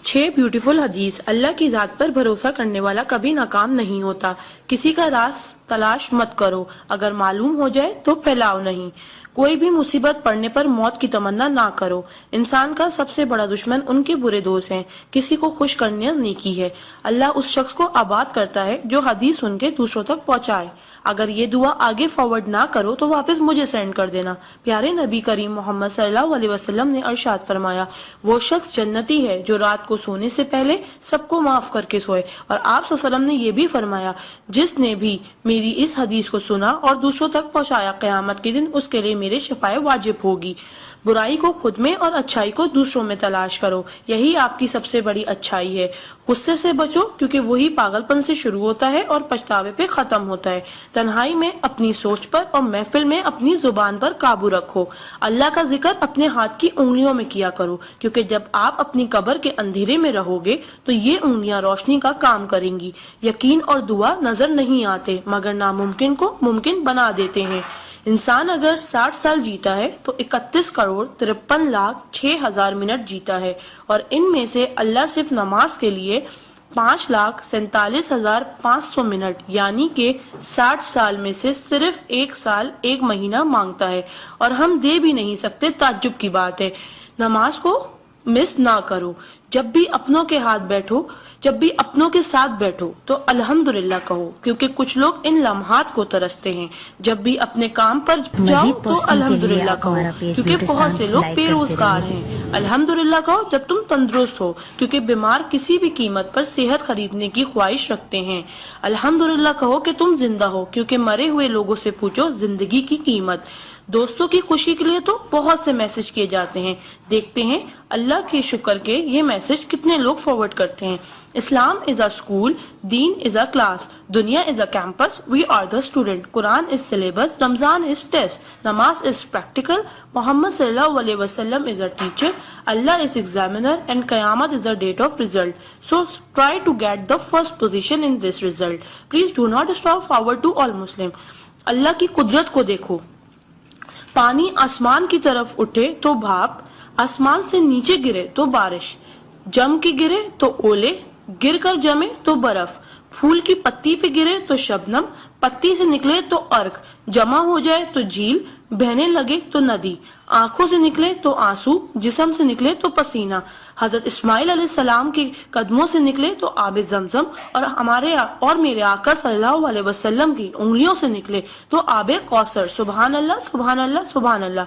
6 beautiful हदीस। अल्लाह की जात पर भरोसा करने वाला कभी नाकाम नहीं होता। किसी का राज तलाश मत करो, अगर मालूम हो जाए तो फैलाओ नहीं। कोई भी मुसीबत पड़ने पर मौत की तमन्ना ना करो। इंसान का सबसे बड़ा दुश्मन उनके बुरे दोस्त हैं। किसी को खुश करना नेकी है। अल्लाह उस शख्स को आबाद करता है जो हदीस सुन के दूसरों तक पहुंचाए। अगर ये दुआ आगे फॉरवर्ड ना करो तो वापस मुझे सेंड कर देना। प्यारे नबी करीम मोहम्मद सल्लल्लाहु अलैहि वसल्लम ने इरशाद फरमाया, वो शख्स जन्नती है जो रात को सोने से पहले सबको माफ करके सोए। और आप सल्लल्लाहु अलैहि वसल्लम ने ये भी फरमाया, जिसने भी मेरी इस हदीस को सुना और दूसरों तक पहुंचाया, क़यामत के दिन उसके लिए मेरे शफाए वाजिब होगी। बुराई को खुद में और अच्छाई को दूसरों में तलाश करो, यही आपकी सबसे बड़ी अच्छाई है। गुस्से से बचो क्योंकि वही पागलपन से शुरू होता है और पछतावे पे खत्म होता है। तन्हाई में अपनी सोच पर और महफिल में अपनी जुबान पर काबू रखो। अल्लाह का जिक्र अपने हाथ की उंगलियों में किया करो, क्योंकि जब आप अपनी कब्र के अंधेरे में रहोगे तो ये उंगलियां रोशनी का काम करेंगी। यकीन और दुआ नजर नहीं आते मगर नामुमकिन को मुमकिन बना देते हैं। इंसान अगर 60 साल जीता है तो 31,53,06,000 मिनट जीता है, और इनमें से अल्लाह सिर्फ नमाज के लिए 5,47,500 मिनट यानी कि 60 साल में से सिर्फ 1 साल 1 महीना मांगता है, और हम दे भी नहीं सकते। ताज्जुब की बात है। नमाज को मिस ना करो। जब भी अपनों के साथ बैठो तो अल्हम्दुलिल्लाह कहो, क्योंकि कुछ लोग इन लम्हात को तरसते हैं। जब भी अपने काम पर जाओ तो अल्हम्दुलिल्लाह कहो, क्योंकि बहुत से लोग बेरोजगार हैं। अल्हम्दुलिल्लाह कहो जब तुम तंदुरुस्त हो, क्योंकि बीमार किसी भी कीमत पर सेहत खरीदने की ख्वाहिश रखते हैं। अल्हम्दुलिल्लाह कहो कि तुम जिंदा हो, क्योंकि मरे हुए लोगों से पूछो जिंदगी की कीमत। दोस्तों की खुशी के लिए तो बहुत से मैसेज किए जाते हैं, देखते हैं अल्लाह के शुक्र के ये मैसेज कितने लोग फॉरवर्ड करते हैं। इस्लाम इज अ स्कूल, दीन इज अ क्लास, दुनिया is a campus, we are the student, Quran is syllabus, Ramzan is test, नमाज इज प्रैक्टिकल, मोहम्मद सल्लल्लाहु अलैहि वसल्लम is a teacher, Allah is examiner and कयामत is the date of result. So try to get the first position in this result. Please do not stop forward to all Muslim. Allah की कुदरत को देखो। पानी आसमान की तरफ उठे तो भाप, आसमान से नीचे गिरे तो बारिश, जम के गिरे तो ओले, गिर कर जमे तो बर्फ, फूल की पत्ती पे गिरे तो शबनम, पत्ती से निकले तो अर्क, जमा हो जाए तो झील, बहने लगे तो नदी, आंखों से निकले तो आंसू, जिस्म से निकले तो पसीना, हजरत इस्माइल अलैहिस्सलाम के कदमों से निकले तो आबे जमजम, और मेरे आका सल्लल्लाहु अलैहि वसल्लम की उंगलियों से निकले तो आबे कौसर। सुभान अल्लाह, सुभान अल्लाह, सुभान अल्लाह।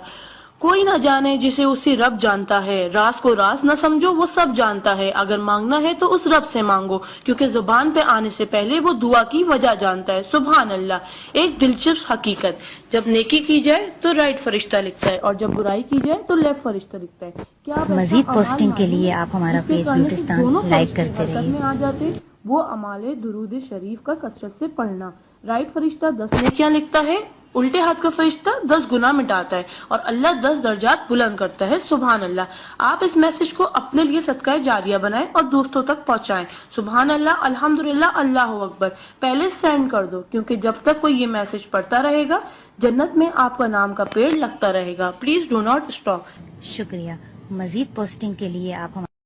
कोई ना जाने जिसे उसी रब जानता है। राज को राज न समझो, वो सब जानता है। अगर मांगना है तो उस रब से मांगो, क्योंकि जुबान पे आने से पहले वो दुआ की वजह जानता है। सुभान अल्लाह। एक दिलचस्प हकीकत, जब नेकी की जाए तो राइट फरिश्ता लिखता है, और जब बुराई की जाए तो लेफ्ट फरिश्ता लिखता है। क्या मजीद पोस्टिंग के लिए आप हमारा पेज ब्यूटिस्तान लाइक करते रहिए। आ जाते वो अमाले दुरूद शरीफ का कसरत से पढ़ना। राइट फरिश्ता 10 नेकियां लिखता है, उल्टे हाथ का फरिश्ता 10 गुनाह मिटाता है, और अल्लाह 10 दर्जात बुलंद करता है। सुभान अल्लाह। आप इस मैसेज को अपने लिए सदका जारिया बनाएं और दोस्तों तक पहुंचाएं। सुभान अल्लाह, अल्हम्दुलिल्लाह, अल्लाहु अकबर पहले सेंड कर दो, क्योंकि जब तक कोई ये मैसेज पढ़ता रहेगा जन्नत में आपका नाम का पेड़ लगता रहेगा। Please do not stop. शुक्रिया। मजीद पोस्टिंग के लिए आप